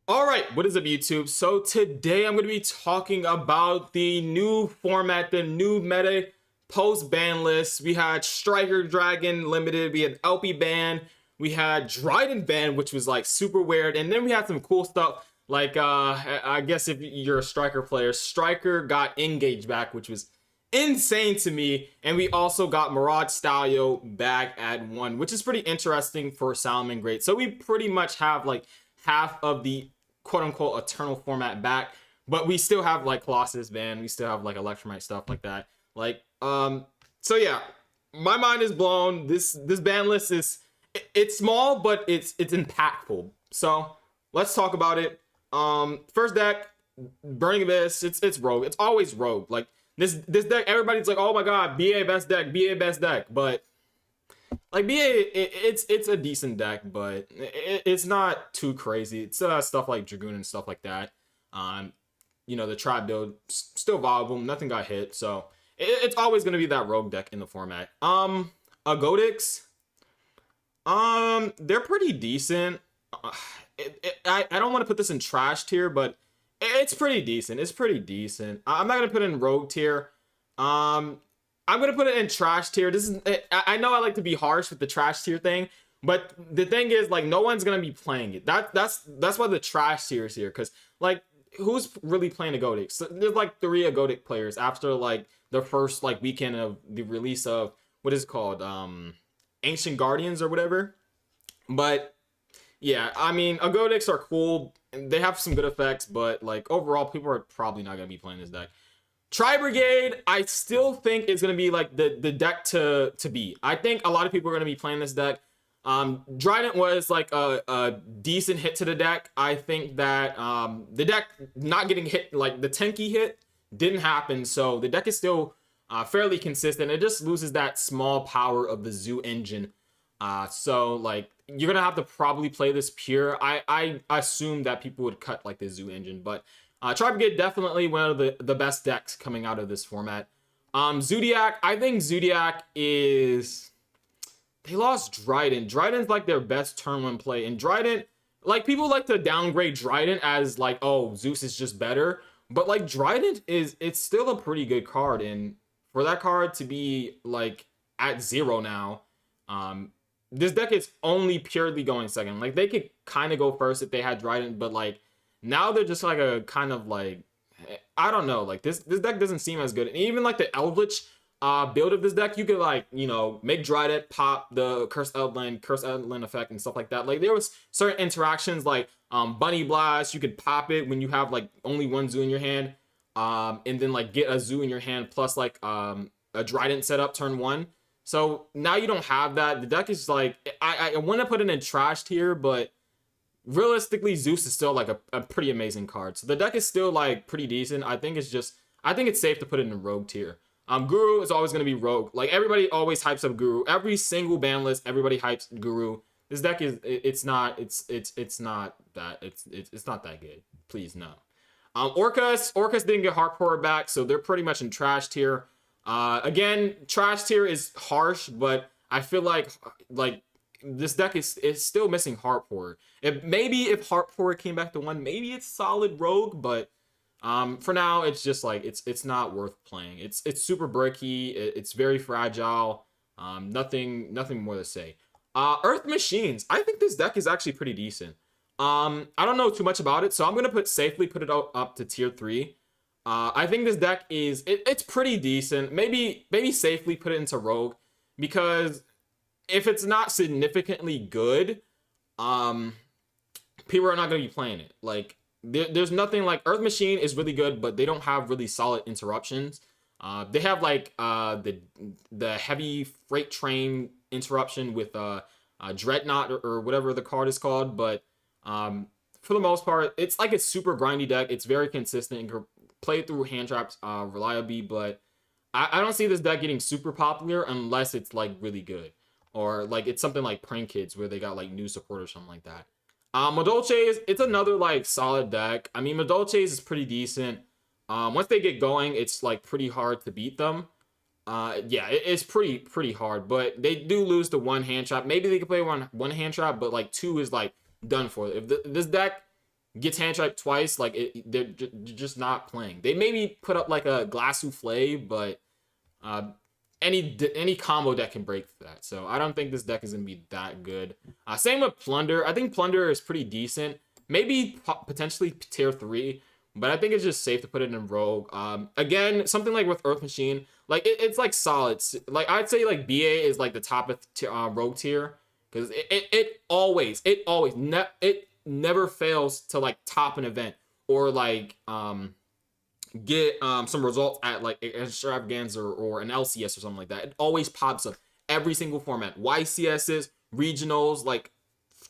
All right, what is up, YouTube? So today I'm going to be talking about the new format, the new meta post ban list. We had Striker Dragon Limited, we had LP ban, we had Dryden ban, which was like super weird, and then we had some cool stuff like I guess if you're a Striker player, Striker got Engage back, which was insane to me, and we also got Murad Stalio back at 1, which is pretty interesting for Salmon Great. So we pretty much have like half of the quote-unquote eternal format back, but we still have like Colossus ban, we still have like Electromite, stuff like that. So yeah, my mind is blown. This ban list is it's small, but it's impactful. So let's talk about it. First deck, Burning Abyss. It's Rogue. It's always Rogue. Like this deck, everybody's like, oh my god, BA best deck, BA best deck, but like it's a decent deck, but it's not too crazy. It still has stuff like Dragoon and stuff like that. Um, the tribe build still viable. Nothing got hit, so it's always gonna be that rogue deck in the format. Agodix, they're pretty decent. I don't want to put this in trash tier, but it's pretty decent. It's pretty decent. I'm not gonna put it in rogue tier. I'm gonna put it in trash tier. This is I know I like to be harsh with the trash tier thing, but the thing is, like, no one's gonna be playing it. That's why the trash tier is here, because like who's really playing Agodic? So there's like 3 Agodic players after like the first like weekend of the release of what is it called, Ancient Guardians or whatever. But yeah, I mean, Agodics are cool. They have some good effects, but like overall, people are probably not gonna be playing this deck. Tri-Brigade, I still think is going to be like the deck to beat. I think a lot of people are going to be playing this deck. Dryden was like a decent hit to the deck. I think that the deck not getting hit, like the Tenki hit, didn't happen. So the deck is still fairly consistent. It just loses that small power of the Zoo engine. So like you're going to have to probably play this pure. I assume that people would cut like the Zoo engine, but Tri-Brigade definitely one of the best decks coming out of this format. Zodiac, I think Zodiac is... They lost Dryden. Dryden's like their best turn 1 play. And Dryden, like, people like to downgrade Dryden as like, oh, Zeus is just better. But like Dryden it's still a pretty good card. And for that card to be like at 0 now, this deck is only purely going second. Like they could kind of go first if they had Dryden, but like now they're just like a kind of like, I don't know, like this deck doesn't seem as good. And even like the Eldritch build of this deck, you could like, make Dryden pop the Curse Eldland effect and stuff like that. Like there was certain interactions like Bunny Blast, you could pop it when you have like only 1 Zoo in your hand, and then like get a Zoo in your hand plus like a Dryden setup turn 1. So now you don't have that. The deck is like, I want to put it in trash tier, but realistically, Zeus is still like a pretty amazing card. So the deck is still like pretty decent. I think it's safe to put it in Rogue tier. Guru is always going to be Rogue. Like everybody always hypes up Guru. Every single ban list, everybody hypes Guru. This deck is it's not that good. Please no. Orcus didn't get Heartpourer back, so they're pretty much in trash tier. Again, trash tier is harsh, but I feel like this deck is still missing Heartpourer. Maybe if Heartpourer came back to 1, maybe it's solid Rogue, but for now it's just like it's not worth playing. It's super bricky. It's very fragile. Nothing more to say. Earth Machines. I think this deck is actually pretty decent. I don't know too much about it, so I'm gonna safely put it up to tier 3. I think this deck it's pretty decent. Maybe safely put it into Rogue, because if it's not significantly good, people are not going to be playing it. Like there's nothing like Earth Machine is really good, but they don't have really solid interruptions. They have like the heavy freight train interruption with Dreadnought or whatever the card is called, but for the most part, it's like a super grindy deck. It's very consistent and can play through hand traps reliably, but I don't see this deck getting super popular unless it's like really good. Or like it's something like Prank Kids where they got like new support or something like that. Madolches, it's another like solid deck. I mean, Madolches is pretty decent. Once they get going, it's like pretty hard to beat them. Yeah, it's pretty hard, but they do lose to 1 hand trap. Maybe they can play one hand trap, but like 2 is like done for. If this deck gets hand type twice, like they're just not playing. They maybe put up like a glass souffle, but any combo deck can break that. So I don't think this deck is gonna be that good. Same with Plunder. I think Plunder is pretty decent. Maybe potentially tier 3, but I think it's just safe to put it in Rogue. Again, something like with Earth Machine, like it's like solid. Like I'd say like BA is like the top of Rogue tier, because it always never fails to like top an event or like get some results at like extravaganza or an LCS or something like that. It always pops up every single format. YCSs, regionals, like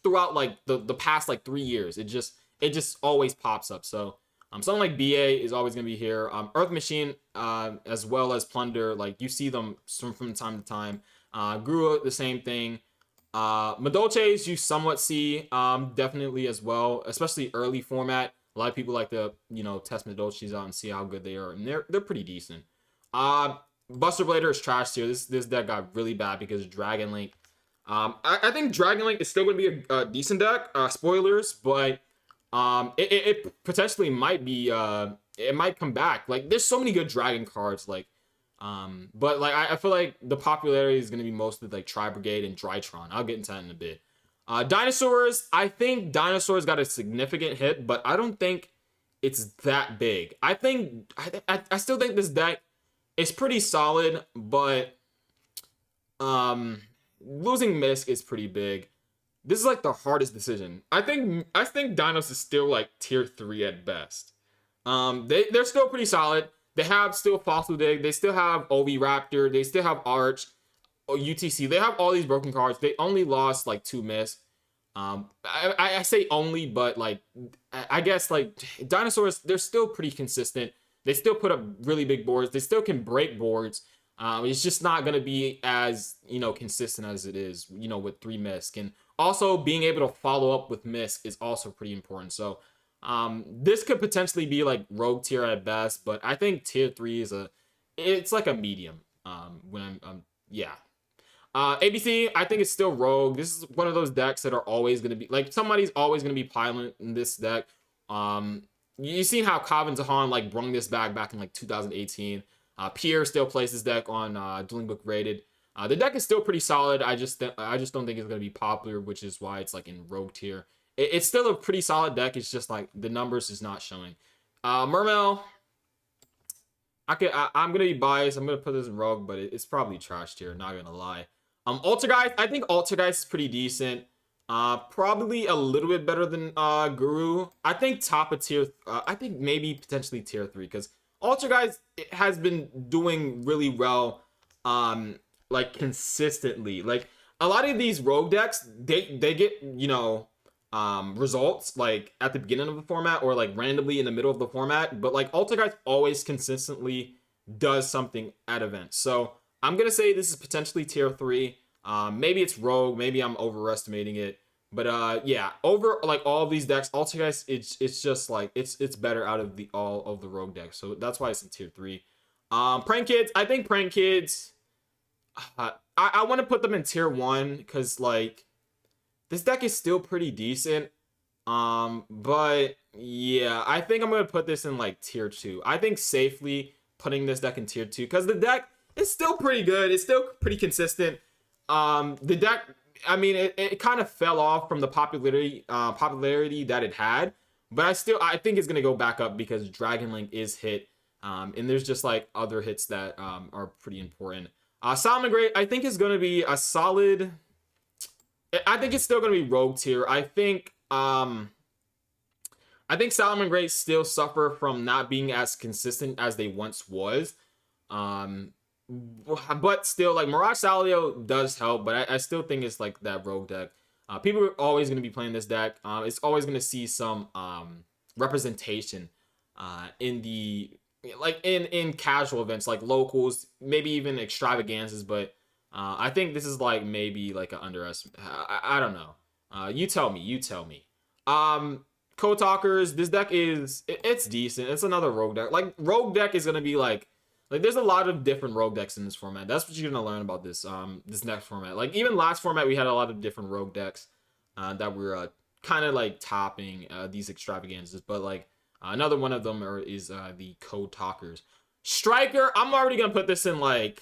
throughout like the past like 3 years. It just always pops up. So something like BA is always gonna be here. Earth Machine, as well as Plunder, like you see them from time to time. Guru, the same thing. Madolches you somewhat see definitely as well, especially early format. A lot of people like to, test Madolches out and see how good they are, and they're pretty decent. Buster Blader is trash tier. This deck got really bad because Dragon Link. I think Dragon Link is still going to be a decent deck. Spoilers, but it potentially might be. It might come back. Like there's so many good Dragon cards. Like, but like I feel like the popularity is going to be mostly like Tri-Brigade and Drytron. I'll get into that in a bit. Dinosaurs, I think Dinosaurs got a significant hit, but I don't think it's that big. I still think this deck is pretty solid, but losing Misk is pretty big. This is like the hardest decision. I think Dinos is still like tier 3 at best. They're still pretty solid. They have still Fossil Dig. They still have Oviraptor. They still have Arch. UTC. They have all these broken cards. They only lost like 2 Miss. I say only, but like I guess like Dinosaurs, they're still pretty consistent. They still put up really big boards. They still can break boards. It's just not gonna be as consistent as it is with 3 Misk, and also being able to follow up with Misk is also pretty important. So this could potentially be like Rogue tier at best, but I think tier 3 it's like a medium. When I'm yeah. ABC, I think it's still Rogue. This is one of those decks that are always going to be, like, somebody's always going to be piling in this deck. You've seen how Kavin Zahan, like, brung this back in, like, 2018. Pierre still plays this deck on Dueling Book Rated. The deck is still pretty solid. I just don't think it's going to be popular, which is why it's, like, in Rogue tier. It's still a pretty solid deck. It's just, like, the numbers is not showing. Mermail, I'm going to be biased. I'm going to put this in Rogue, but it's probably trash tier, not going to lie. Altergeist, I think Altergeist is pretty decent. Probably a little bit better than Guru. I think top of tier. I think maybe potentially tier 3, because Altergeist has been doing really well. Like consistently. Like a lot of these rogue decks, they get results like at the beginning of the format or like randomly in the middle of the format. But like Altergeist always consistently does something at events. So I'm going to say this is potentially tier 3. Maybe it's Rogue. Maybe I'm overestimating it. But yeah, over like all of these decks, Altergeist, it's just like, it's better out of all of the Rogue decks. So that's why it's in tier 3. Prank Kids, I think Prank Kids, I want to put them in tier 1 because like, this deck is still pretty decent. But yeah, I think I'm going to put this in like tier 2. I think safely putting this deck in tier 2 because the deck, it's still pretty good. It's still pretty consistent. The deck, I mean, it kind of fell off from the popularity that it had, but I think it's gonna go back up because Dragon Link is hit, and there's just like other hits that are pretty important. Salamangreat, I think is gonna be a solid. I think it's still gonna be Rogue tier. I think Salamangreat still suffer from not being as consistent as they once was. But still, like, Mirage Salio does help, but I still think it's like that Rogue deck. People are always going to be playing this deck. It's always going to see some representation in the like in casual events like locals, maybe even extravaganzas. But I think this is like maybe like an underestimate. I don't know. You tell me. Code Talkers. This deck it's decent. It's another Rogue deck. Like Rogue deck is going to be like there's a lot of different Rogue decks in this format. That's what you're gonna learn about this this next format. Like even last format, we had a lot of different Rogue decks that we're kind of like topping these extravaganzas, but like another one of them is the Code Talkers. Striker, I'm already gonna put this in like,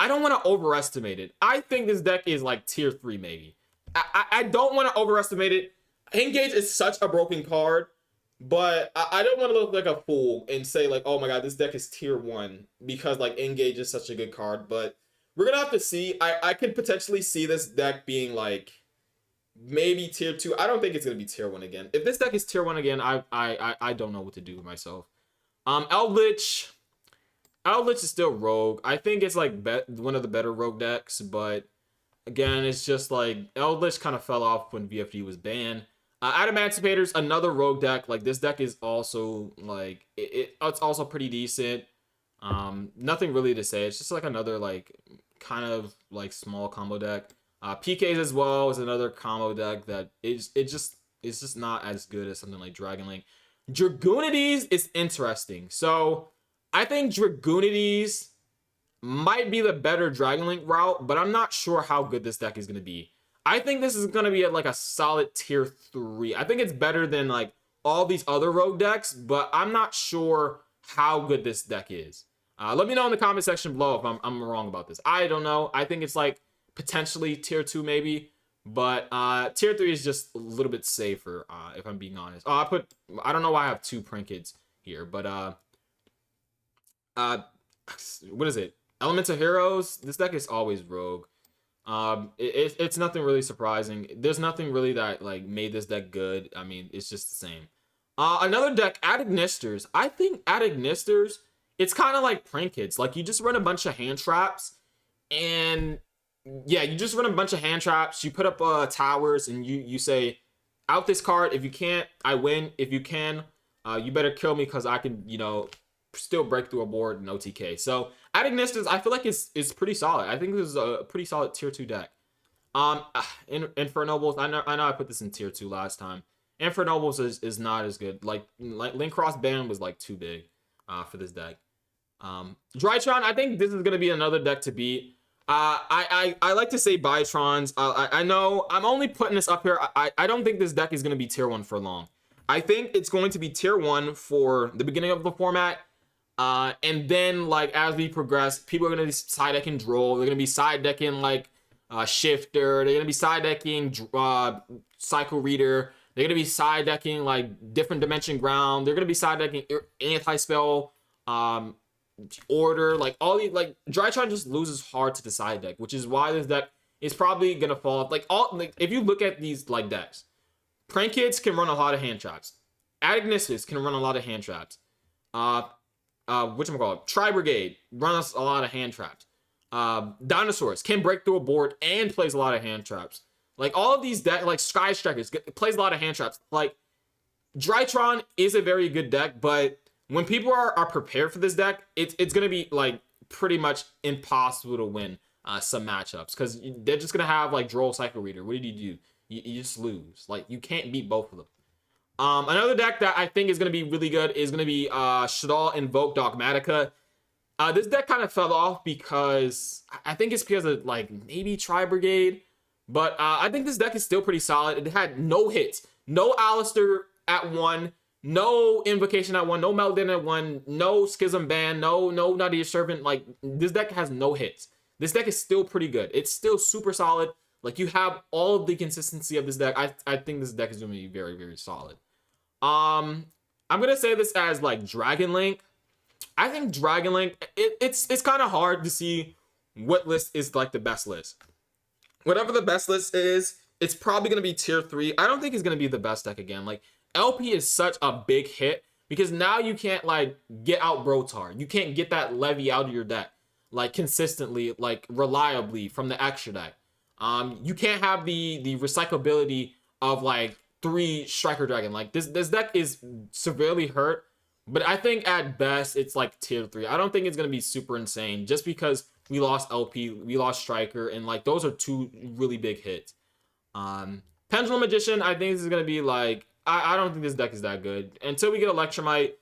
I don't want to overestimate it. I think this deck is like tier 3 maybe. I don't want to overestimate it. Engage is such a broken card, but I don't want to look like a fool and say like, oh my god, this deck is tier 1 because like Engage is such a good card. But we're gonna have to see. I could potentially see this deck being like maybe tier 2. I don't think it's gonna be tier 1 again. If this deck is tier 1 again, I don't know what to do with myself. Eldritch is still rogue. I think it's like one of the better rogue decks, but again, it's just like Eldritch kind of fell off when VFD was banned. Adamantipator's another rogue deck. Like this deck is also like it's also pretty decent. Nothing really to say. It's just like another like kind of like small combo deck. PKs as well is another combo deck that it's just not as good as something like Dragon Link. Dragoonides is interesting. So I think Dragoonides might be the better Dragon Link route, but I'm not sure how good this deck is going to be. I think this is going to be at like a solid tier 3. I think it's better than like all these other rogue decks, but I'm not sure how good this deck is. Let me know in the comment section below if I'm wrong about this. I don't know. I think it's like potentially tier 2 maybe, but tier 3 is just a little bit safer if I'm being honest. I don't know why I have 2 Prinkets here, but what is it? Elemental Heroes. This deck is always rogue. It's nothing really surprising. There's nothing really that like made this deck good. I mean, it's just the same. Another deck, Adignisters. I think Adignisters, it's kind of like Prinkets. Like you just run a bunch of hand traps, and yeah, you just run a bunch of hand traps. You put up towers, and you say, out this card. If you can't, I win. If you can, you better kill me because I can, still break through a board and OTK. So Adignisters, I feel like it's pretty solid. I think this is a pretty solid tier 2 deck. Infernobles, I know I put this in tier 2 last time. Infernobles is not as good. Like Link Cross Band was like too big for this deck. Drytron, I think this is gonna be another deck to beat. I like to say Bytrons. I know I'm only putting this up here. I don't think this deck is gonna be tier 1 for long. I think it's going to be tier 1 for the beginning of the format. And then, like, as we progress, people are going to be side decking Droll. They're going to be side decking, like, Shifter. They're going to be side decking Cycle Reader. They're going to be side decking, like, Different Dimension Ground. They're going to be side decking Anti-Spell, Order. Like, all these, like, Drytron just loses hard to the side deck, which is why this deck is probably going to fall. Like, if you look at these, like, decks, Prankits can run a lot of hand traps. Adignisters can run a lot of hand traps. Whatchamacallit, Tri-Brigade runs a lot of hand traps. Dinosaurs can break through a board and plays a lot of hand traps. Like all of these decks, like Sky Strikers, plays a lot of hand traps. Like Drytron is a very good deck, but when people are prepared for this deck, it's gonna be like pretty much impossible to win some matchups because they're just gonna have like Droll Cycle Reader. What did you do? You just lose. Like you can't beat both of them. Another deck that I think is going to be really good is going to be Shaddoll Invoke Dogmatica. This deck kind of fell off because I think it's because of like maybe Tri-Brigade, but I think this deck is still pretty solid. It had no hits, no Alistair at 1, no Invocation at 1, no Meltdown at 1, no Schism Band, no Nadir Servant. Like this deck has no hits. This deck is still pretty good. It's still super solid. Like you have all of the consistency of this deck. I think this deck is going to be very, very solid. I'm gonna say this as like Dragon Link. I think Dragon Link, it's kind of hard to see what list is like the best list. Whatever the best list is, it's probably gonna be tier 3. I don't think it's gonna be the best deck again. Like LP is such a big hit because now you can't like get out Brotar. You can't get that Levy out of your deck like consistently, like reliably from the extra deck. You can't have the recyclability of like 3 Striker Dragon. Like this deck is severely hurt, but I think at best it's like tier 3. I don't think it's gonna be super insane just because we lost LP, we lost Striker, and like those are 2 really big hits. Pendulum Magician, I think this is gonna be like I don't think this deck is that good until we get Electromite.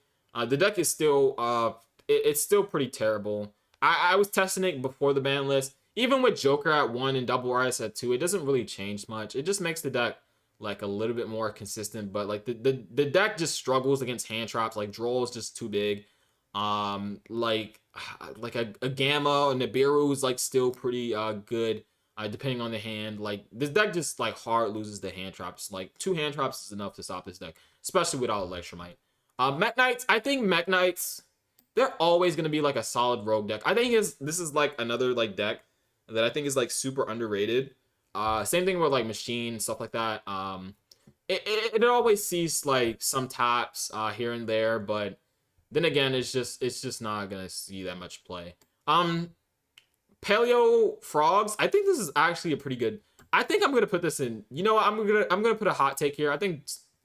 The deck is still it's still pretty terrible. I was testing it before the ban list. Even with Joker at 1 and Double Ice at 2, it doesn't really change much. It just makes the deck like a little bit more consistent, but like the deck just struggles against hand traps. Like Droll is just too big. Like a Gamma and Nibiru is like still pretty good. Depending on the hand, like this deck just like hard loses the hand traps. Like 2 hand traps is enough to stop this deck, especially without Electromite. Mech Knights, I think Mech Knights, they're always gonna be like a solid rogue deck. I think this is like another like deck that I think is like super underrated. Same thing with like Machine, stuff like that. It always sees like some taps here and there, but then again, it's just not gonna see that much play. Paleo Frogs, I think this is actually a pretty good. I think I'm gonna put this in. You know what? I'm gonna put a hot take here. I think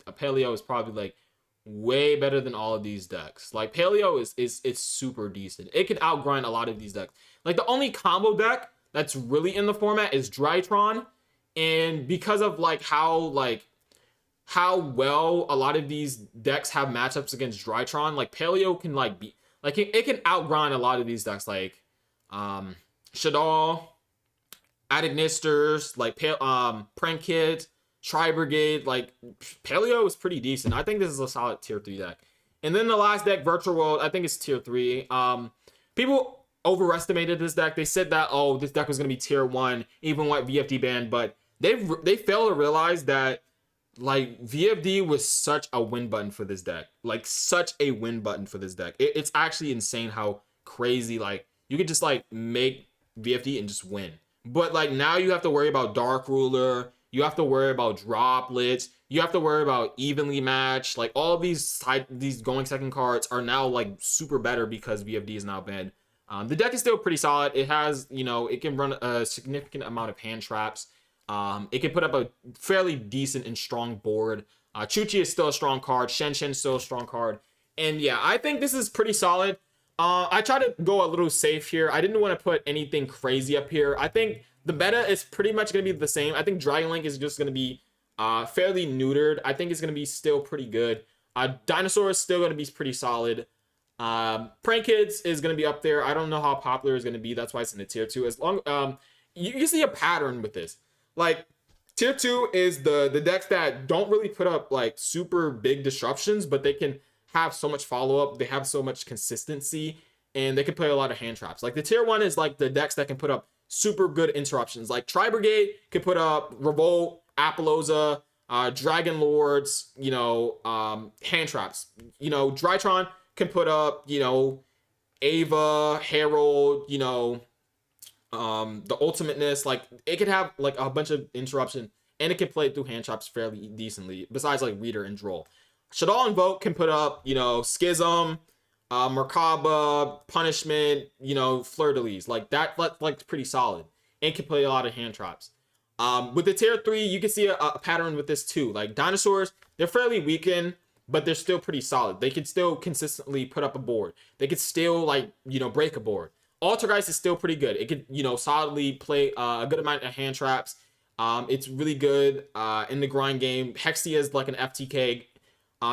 a Paleo is probably like way better than all of these decks. Like Paleo is it's super decent. It can outgrind a lot of these decks. Like the only combo deck that's really in the format is Drytron, and because of like how well a lot of these decks have matchups against Drytron, like Paleo can like be like it can outgrind a lot of these decks like Shaddoll, Adignisters, like Prank Kid, Tri-Brigade. Like Paleo is pretty decent. I think this is a solid tier 3 deck. And then the last deck, Virtual World, I think it's tier 3. People overestimated this deck. They said that, oh, this deck was gonna be tier 1 even with VFD banned, but they failed to realize that like VFD was such a win button for this deck. Like such a win button for this deck. It's actually insane how crazy like you could just like make VFD and just win. But like now you have to worry about Dark Ruler, you have to worry about droplets, you have to worry about evenly matched. Like all of these going second cards are now like super better because VFD is now banned. The deck is still pretty solid. It has, you know, it can run a significant amount of hand traps. It can put up a fairly decent and strong board. Chuchi is still a strong card. Shen is still a strong card. And yeah, I think this is pretty solid. I try to go a little safe here. I didn't want to put anything crazy up here. I think the meta is pretty much going to be the same. I think Dragon Link is just going to be fairly neutered. I think it's going to be still pretty good. Dinosaur is still going to be pretty solid. Prank Kids is going to be up there. I don't know how popular it's going to be. That's why it's in the tier 2. As long you see a pattern with this. Like tier 2 is the decks that don't really put up like super big disruptions, but they can have so much follow-up, they have so much consistency, and they can play a lot of hand traps. Like the tier 1 is like the decks that can put up super good interruptions. Like Tri-Brigade can put up Revolt, Apollousa, Dragon Lords, you know, hand traps. You know, Drytron can put up, you know, Ava, Herald, you know, the ultimateness. Like it could have like a bunch of interruption, and it can play through hand traps fairly decently, besides like Reader and Droll. Shaddoll and Vote can put up, you know, Schism, Merkaba, Punishment, you know, Fleur-de-Lis. Like that, like pretty solid. And can play a lot of hand traps. With the tier 3, you can see a pattern with this too. Like Dinosaurs, they're fairly weakened, but they're still pretty solid. They can still consistently put up a board. They could still like, you know, break a board. Altergeist is still pretty good. It could, you know, solidly play a good amount of hand traps. It's really good in the grind game. Hexia is like an FTK.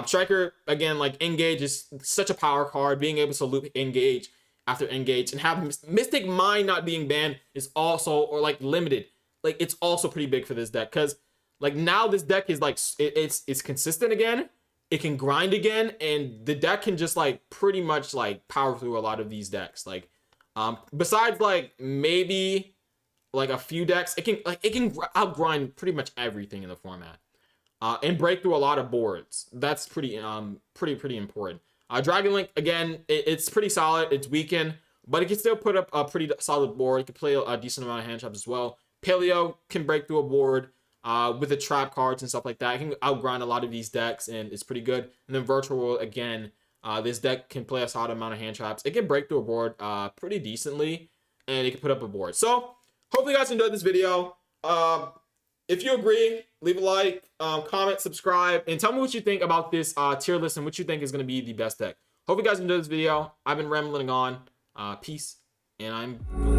Striker, again, like Engage is such a power card. Being able to loop Engage after Engage and have Mystic Mind not being banned is also, or like limited. Like it's also pretty big for this deck because like now this deck is like it's consistent again. It can grind again, and the deck can just like pretty much like power through a lot of these decks. Like besides like maybe like a few decks, it can outgrind pretty much everything in the format. And break through a lot of boards. That's pretty important. Dragon Link, again, it's pretty solid. It's weakened, but it can still put up a pretty solid board. It can play a decent amount of hand traps as well. Paleo can break through a board with the trap cards and stuff like that. It can outgrind a lot of these decks, and it's pretty good. And then Virtual World, again, this deck can play a solid amount of hand traps. It can break through a board pretty decently, and it can put up a board. So, hopefully you guys enjoyed this video. If you agree, leave a like, comment, subscribe, and tell me what you think about this tier list and what you think is going to be the best deck. Hope you guys enjoyed this video. I've been rambling on. Peace, and I'm